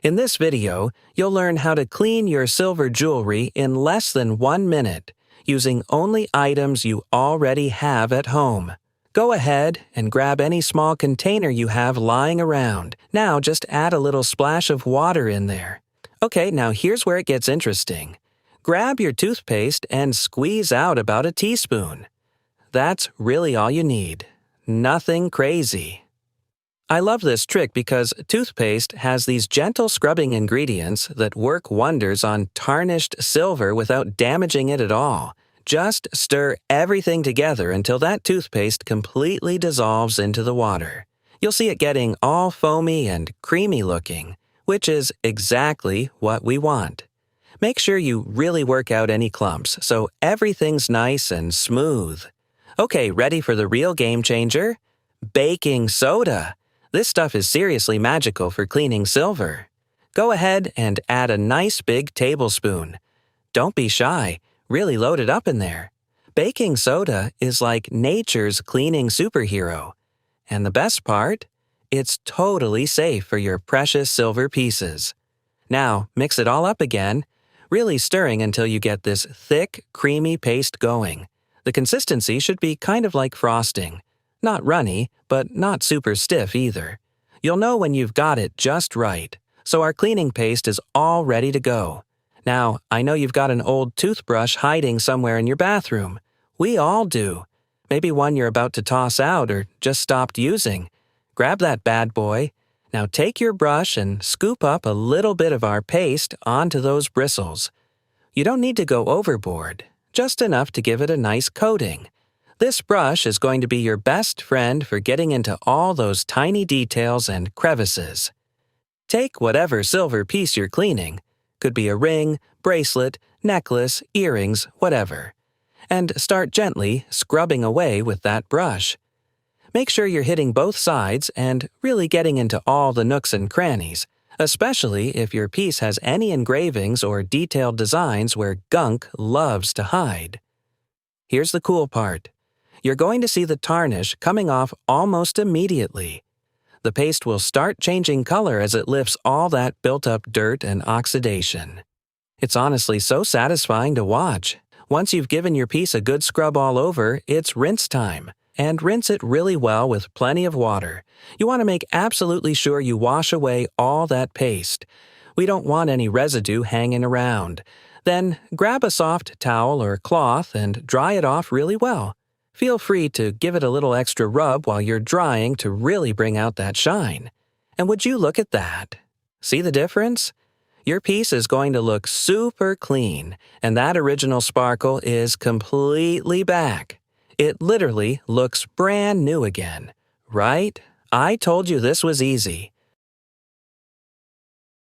In this video, you'll learn how to clean your silver jewelry in less than 1 minute, using only items you already have at home. Go ahead and grab any small container you have lying around. Now just add a little splash of water in there. Okay, now here's where it gets interesting. Grab your toothpaste and squeeze out about a teaspoon. That's really all you need. Nothing crazy. I love this trick because toothpaste has these gentle scrubbing ingredients that work wonders on tarnished silver without damaging it at all. Just stir everything together until that toothpaste completely dissolves into the water. You'll see it getting all foamy and creamy looking, which is exactly what we want. Make sure you really work out any clumps so everything's nice and smooth. Okay, ready for the real game changer? Baking soda! This stuff is seriously magical for cleaning silver. Go ahead and add a nice big tablespoon. Don't be shy, really load it up in there. Baking soda is like nature's cleaning superhero. And the best part? It's totally safe for your precious silver pieces. Now, mix it all up again, really stirring until you get this thick, creamy paste going. The consistency should be kind of like frosting. Not runny, but not super stiff either. You'll know when you've got it just right. So our cleaning paste is all ready to go. Now, I know you've got an old toothbrush hiding somewhere in your bathroom. We all do. Maybe one you're about to toss out or just stopped using. Grab that bad boy. Now take your brush and scoop up a little bit of our paste onto those bristles. You don't need to go overboard, just enough to give it a nice coating. This brush is going to be your best friend for getting into all those tiny details and crevices. Take whatever silver piece you're cleaning, could be a ring, bracelet, necklace, earrings, whatever, and start gently scrubbing away with that brush. Make sure you're hitting both sides and really getting into all the nooks and crannies, especially if your piece has any engravings or detailed designs where gunk loves to hide. Here's the cool part. You're going to see the tarnish coming off almost immediately. The paste will start changing color as it lifts all that built-up dirt and oxidation. It's honestly so satisfying to watch. Once you've given your piece a good scrub all over, it's rinse time. And rinse it really well with plenty of water. You want to make absolutely sure you wash away all that paste. We don't want any residue hanging around. Then grab a soft towel or cloth and dry it off really well. Feel free to give it a little extra rub while you're drying to really bring out that shine. And would you look at that? See the difference? Your piece is going to look super clean, and that original sparkle is completely back. It literally looks brand new again, right? I told you this was easy.